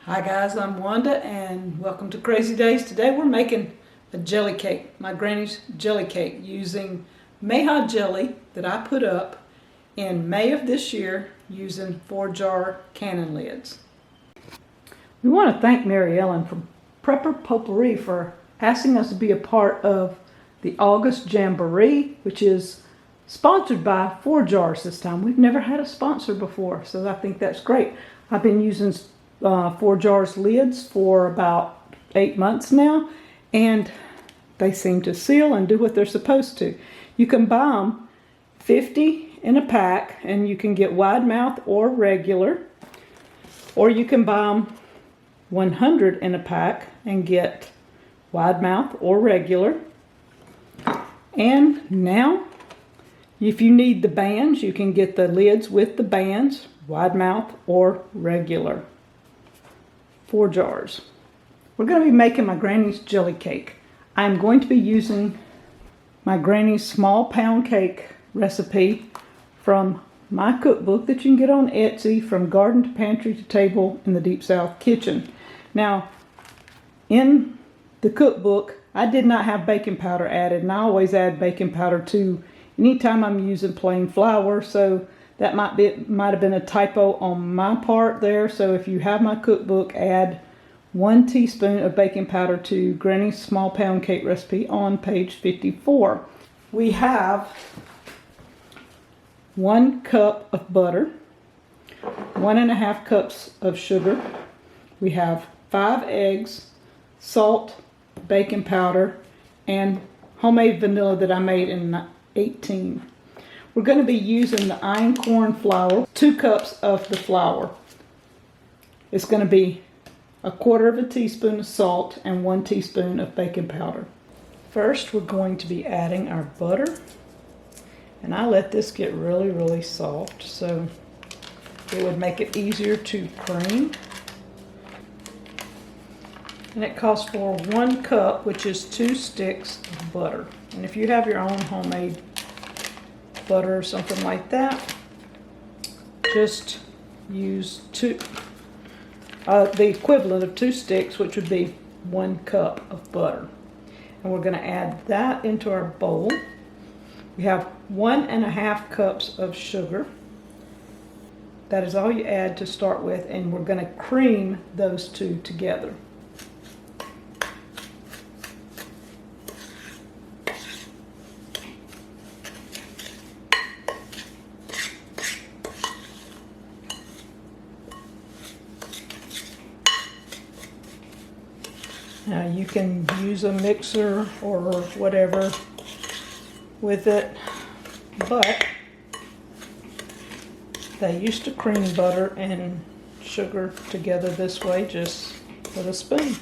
Hi guys, I'm Wanda and welcome to Crazy Days. Today we're making a jelly cake, my granny's jelly cake, using Mayhaw jelly that I put up in May of this year using 4-jar cannon lids. We want to thank Mary Ellen from Prepper Potpourri for asking us to be a part of the August Jamboree, which is sponsored by 4JARs this time. We've never had a sponsor before, so I think that's great. I've been using 4JARs lids for about 8 months now, and they seem to seal and do what they're supposed to. You can buy them 50 in a pack, and you can get wide mouth or regular, or you can buy them 100 in a pack and get wide mouth or regular. And now, if you need the bands, you can get the lids with the bands, wide mouth or regular. 4JARs. We're going to be making my granny's jelly cake. I'm going to be using my granny's small pound cake recipe from my cookbook that you can get on Etsy, From Garden to Pantry to Table in the Deep South Kitchen. Now, in the cookbook, I did not have baking powder added, and I always add baking powder to anytime I'm using plain flour, so that might have been a typo on my part there. So if you have my cookbook, add 1 teaspoon of baking powder to Granny's small pound cake recipe on page 54. We have 1 cup of butter, 1.5 cups of sugar. We have 5 eggs, salt, baking powder, and homemade vanilla that I made in 18. We're going to be using the einkorn flour, 2 cups of the flour. It's going to be 1/4 teaspoon of salt and 1 teaspoon of baking powder. First, we're going to be adding our butter, and I let this get really soft so it would make it easier to cream. And it calls for 1 cup, which is 2 sticks of butter. And if you have your own homemade butter or something like that, just use the equivalent of 2 sticks, which would be 1 cup of butter. And we're going to add that into our bowl. We have 1.5 cups of sugar. That is all you add to start with, and we're going to cream those two together. Now you can use a mixer or whatever with it, but they used to cream butter and sugar together this way, just with a spoon.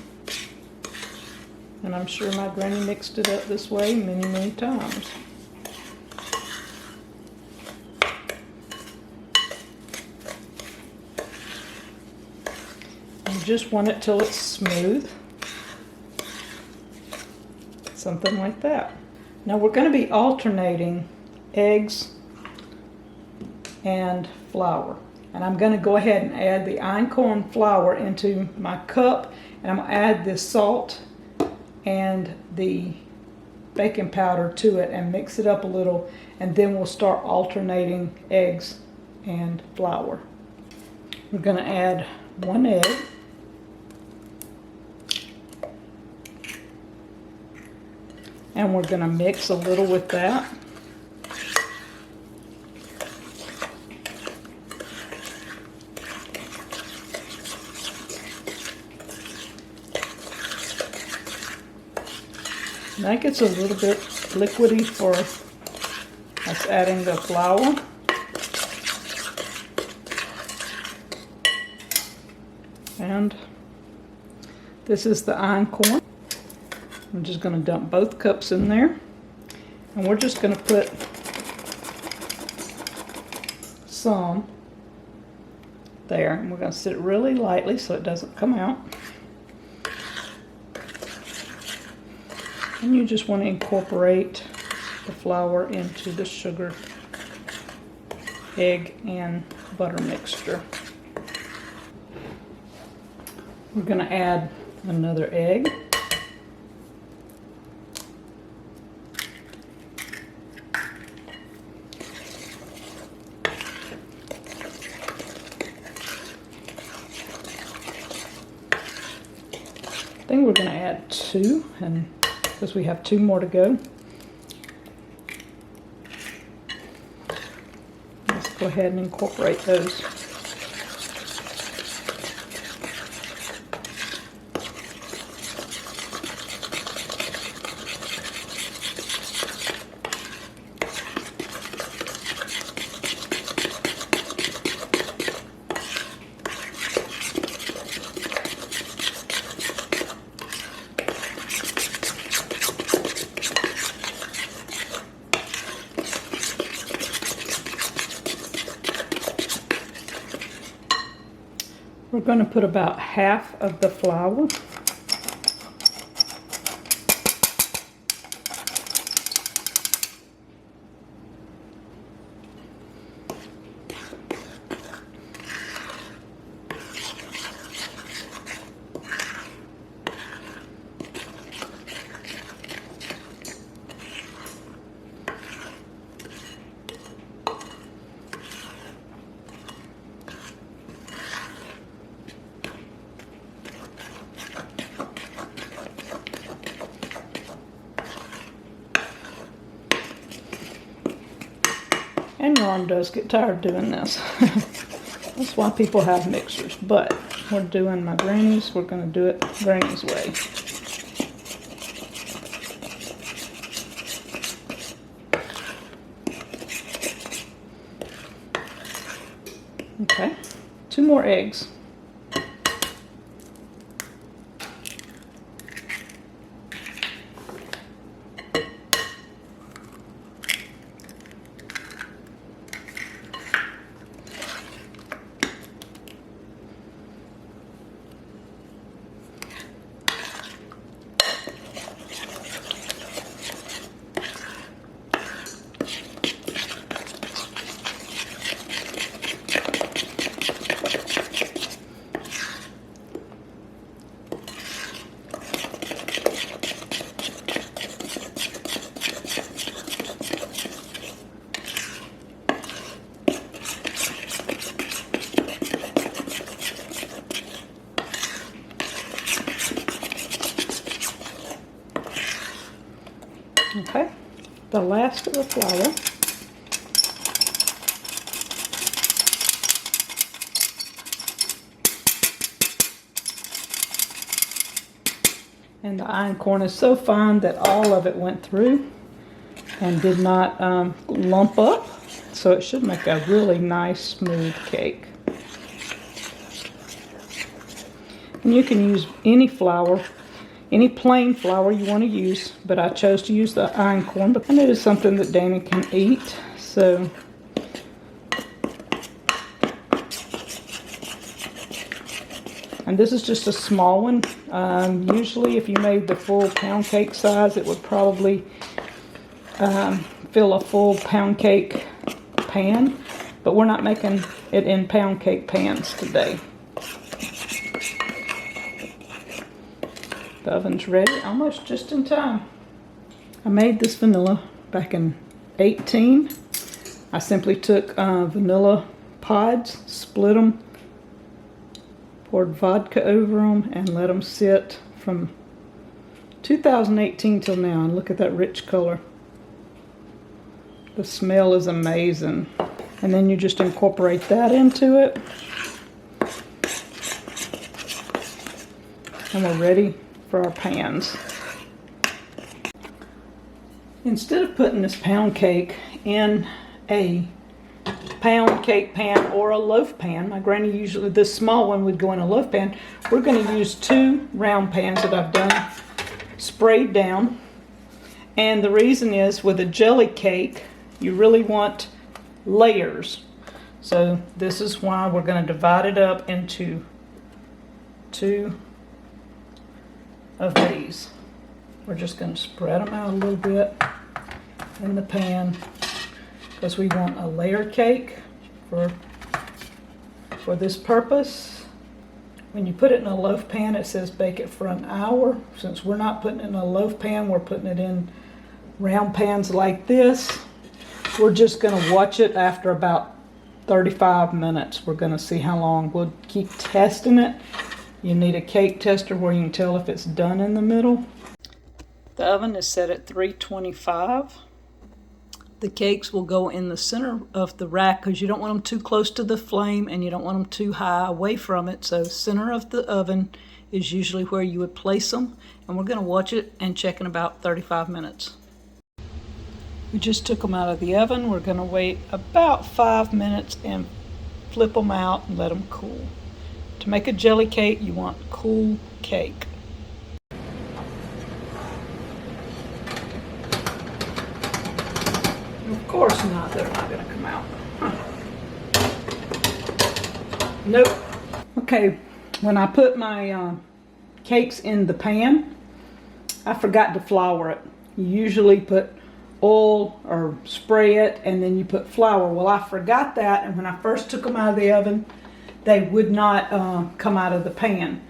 And I'm sure my granny mixed it up this way many times. You just want it till it's smooth. Something like that. Now we're going to be alternating eggs and flour. And I'm going to go ahead and add the einkorn flour into my cup, and I'm going to add the salt and the baking powder to it and mix it up a little, and then we'll start alternating eggs and flour. We're going to add 1 egg. And we're going to mix a little with that. And that gets a little bit liquidy for us adding the flour. And this is the einkorn. I'm just going to dump both cups in there, and we're just going to put some there, and we're going to sit it really lightly so it doesn't come out. And you just want to incorporate the flour into the sugar, egg, and butter mixture. We're going to add another egg. I think we're going to add 2, and because we have 2 more to go. Let's go ahead and incorporate those. We're going to put about half of the flour. And your arm does get tired doing this. That's why people have mixers. But we're doing my granny's. We're going to do it granny's way. Okay, 2 more eggs. Okay, the last of the flour. And the iron corn is so fine that all of it went through and did not lump up. So it should make a really nice smooth cake. And you can use any flour, any plain flour you want to use, but I chose to use the iron corn because it is something that Danny can eat. So and this is just a small one. Usually if you made the full pound cake size, it would probably fill a full pound cake pan, but we're not making it in pound cake pans today. The oven's ready, almost just in time. I made this vanilla back in 18. I simply took vanilla pods, split them, poured vodka over them, and let them sit from 2018 till now. And look at that rich color. The smell is amazing. And then you just incorporate that into it. And we're ready for our pans. Instead of putting this pound cake in a pound cake pan or a loaf pan, my granny usually, this small one would go in a loaf pan. We're going to use 2 round pans that I've done sprayed down. And the reason is, with a jelly cake, you really want layers. So this is why we're going to divide it up into 2 of these. We're just going to spread them out a little bit in the pan because we want a layer cake for this purpose. When you put it in a loaf pan, it says bake it for an hour. Since we're not putting it in a loaf pan, we're putting it in round pans like this. We're just going to watch it after about 35 minutes. We're going to see how long. We'll keep testing it. You need a cake tester where you can tell if it's done in the middle. The oven is set at 325. The cakes will go in the center of the rack because you don't want them too close to the flame and you don't want them too high away from it. So center of the oven is usually where you would place them. And we're going to watch it and check in about 35 minutes. We just took them out of the oven. We're going to wait about 5 minutes and flip them out and let them cool. To make a jelly cake, you want cool cake. Of course not, they're not going to come out. Nope. Okay, when I put my cakes in the pan, I forgot to flour it. You usually put oil or spray it and then you put flour. Well, I forgot that, and when I first took them out of the oven, they would not come out of the pan.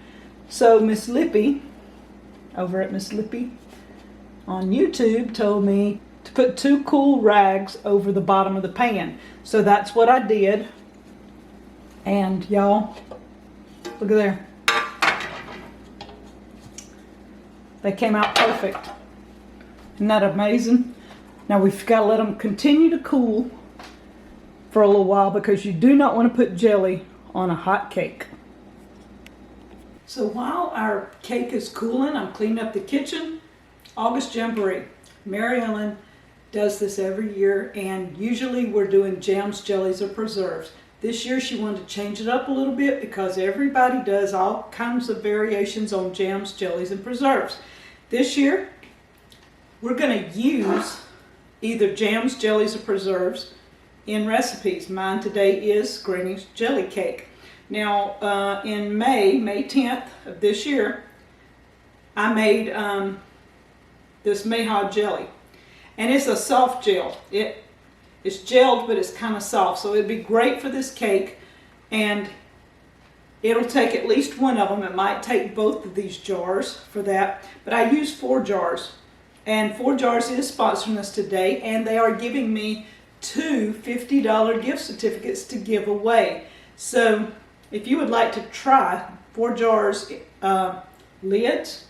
So Miss Lippy, over at Miss Lippy on YouTube, told me to put 2 cool rags over the bottom of the pan. So that's what I did. And y'all, look at there. They came out perfect. Isn't that amazing? Now we've got to let them continue to cool for a little while because you do not want to put jelly on a hot cake. So while our cake is cooling, I'm cleaning up the kitchen. August Jamboree. Mary Ellen does this every year, and usually we're doing jams, jellies, or preserves. This year she wanted to change it up a little bit because everybody does all kinds of variations on jams, jellies, and preserves. This year we're going to use either jams, jellies, or preserves in recipes. Mine today is Granny's jelly cake. Now in May 10th of this year, I made this Mayhaw jelly. And it's a soft gel. It's gelled, but it's kind of soft. So it'd be great for this cake. And it'll take at least one of them. It might take both of these jars for that. But I use ForJars. And ForJars is sponsoring us today. And they are giving me 2 $50 gift certificates to give away. So if you would like to try ForJars lids,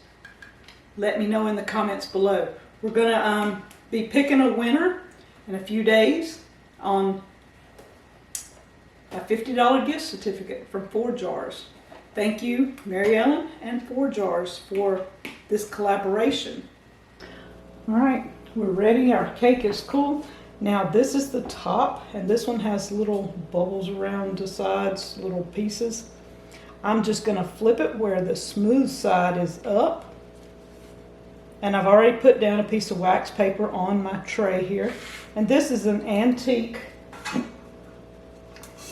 let me know in the comments below. We're going to be picking a winner in a few days on a $50 gift certificate from ForJars. Thank you, Mary Ellen and ForJars, for this collaboration. All right, we're ready. Our cake is cool. Now this is the top, and this one has little bubbles around the sides, little pieces. I'm just going to flip it where the smooth side is up. And I've already put down a piece of wax paper on my tray here. And this is an antique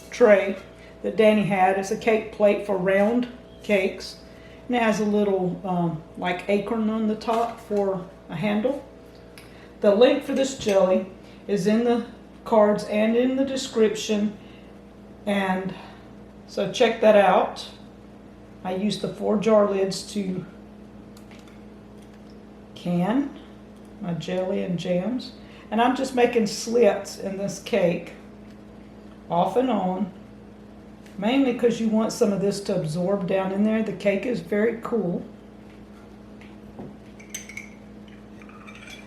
tray that Danny had. It's a cake plate for round cakes. And it has a little like acorn on the top for a handle. The link for this jelly is in the cards and in the description. And so check that out. I used the 4-jar lids to can my jelly and jams, and I'm just making slits in this cake off and on, mainly because you want some of this to absorb down in there. The cake is very cool,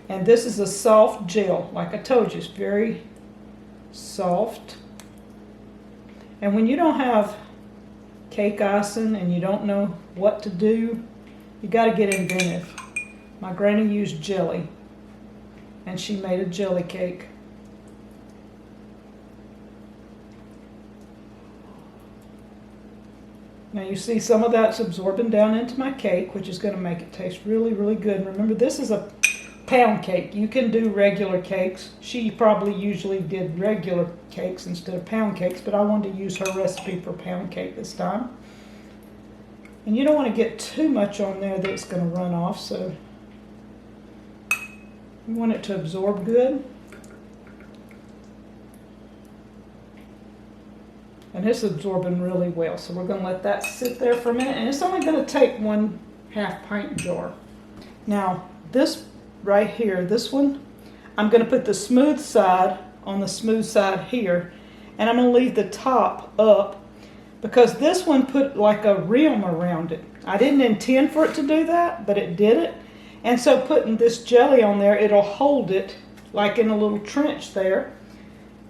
and this is a soft gel. Like I told you, it's very soft. And when you don't have cake icing and you don't know what to do, you got to get inventive. My granny used jelly, and she made a jelly cake. Now you see some of that's absorbing down into my cake, which is going to make it taste really, really good. And remember, this is a pound cake. You can do regular cakes. She probably usually did regular cakes instead of pound cakes, but I wanted to use her recipe for pound cake this time. And you don't want to get too much on there that it's going to run off, so you want it to absorb good. And and it's absorbing really well. So we're going to let that sit there for a minute, and it's only going to take 1/2 pint jar. Now this right here, this one, I'm going to put the smooth side on the smooth side here, and I'm going to leave the top up because this one put like a rim around it. I didn't intend for it to do that, but it did it. And so putting this jelly on there, it'll hold it like in a little trench there.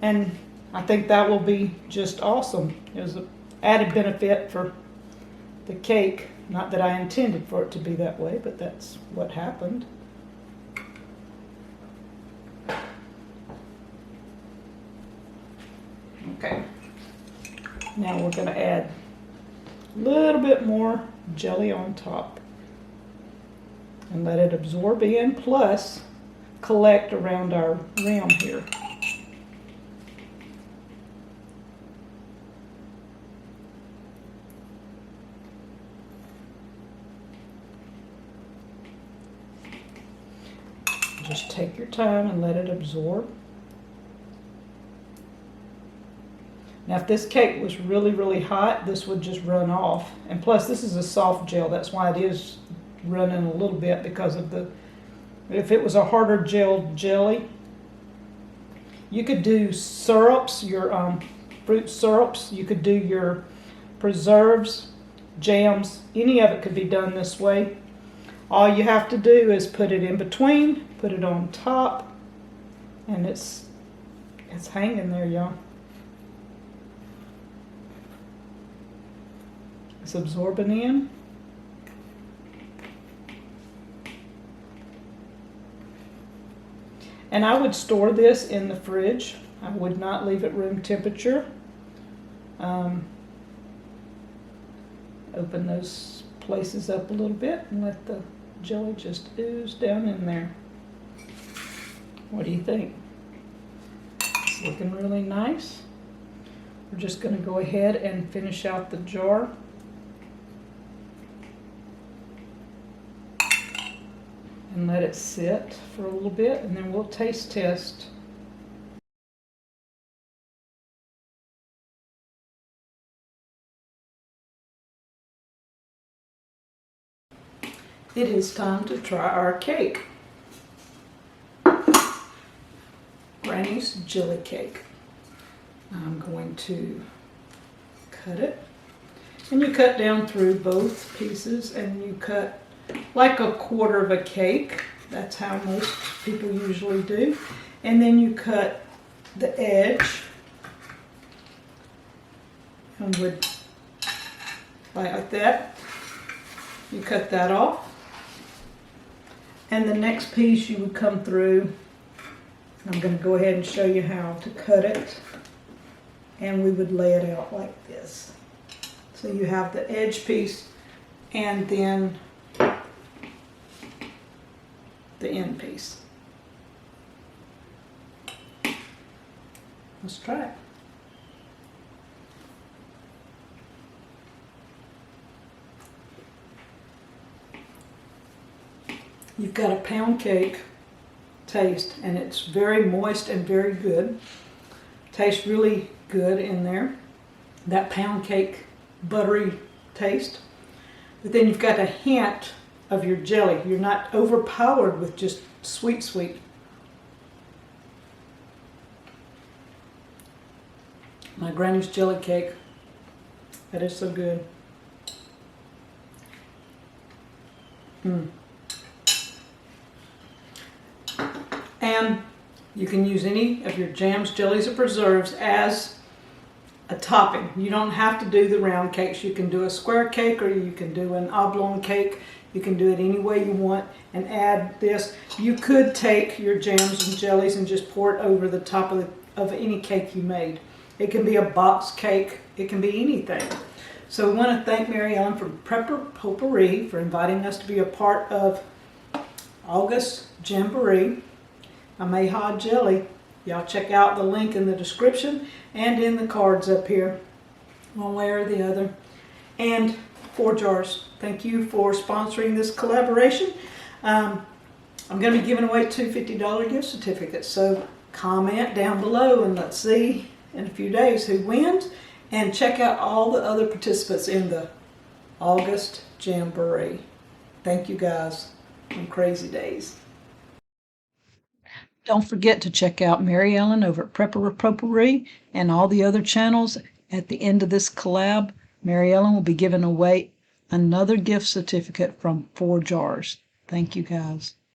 And I think that will be just awesome. There's an added benefit for the cake. Not that I intended for it to be that way, but that's what happened. Okay. Now we're going to add a little bit more jelly on top and let it absorb in, plus collect around our rim here. Just take your time and let it absorb. Now if this cake was really, really hot, this would just run off. And plus this is a soft gel, that's why it is running a little bit, because of the, if it was a harder gel jelly, you could do syrups, your fruit syrups, you could do your preserves, jams, any of it could be done this way. All you have to do is put it in between, put it on top, and it's hanging there, y'all. It's absorbing in. And I would store this in the fridge. I would not leave it room temperature. Open those places up a little bit and let the jelly just ooze down in there. What do you think? It's looking really nice. We're just going to go ahead and finish out the jar. And let it sit for a little bit, and then we'll taste test. It is time to try our cake. Granny's jelly cake. I'm going to cut it. And you cut down through both pieces, and you cut like 1/4 of a cake. That's how most people usually do. And then you cut the edge and would like that. You cut that off. And the next piece you would come through. I'm going to go ahead and show you how to cut it. And we would lay it out like this. So you have the edge piece and then the end piece. Let's try it. You've got a pound cake taste, and it's very moist and very good. Tastes really good in there. That pound cake buttery taste. But then you've got a hint of your jelly. You're not overpowered with just sweet. My granny's jelly cake. That is so good. And you can use any of your jams, jellies, or preserves as a topping. You don't have to do the round cakes. You can do a square cake, or you can do an oblong cake. You can do it any way you want and add this. You could take your jams and jellies and just pour it over the top of any cake you made. It can be a box cake. It can be anything. So we want to thank Mary Ellen from Potpourri for inviting us to be a part of August Jamboree, a Mayhaw jelly. Y'all check out the link in the description and in the cards up here, one way or the other. And ForJars, thank you for sponsoring this collaboration. I'm going to be giving away 2 $50 gift certificates, so comment down below and let's see in a few days who wins. And check out all the other participants in the August Jamboree. Thank you guys on Crazy Days. Don't forget to check out Mary Ellen over at Potpourri and all the other channels. At the end of this collab, Mary Ellen will be giving away another gift certificate from ForJars. Thank you guys.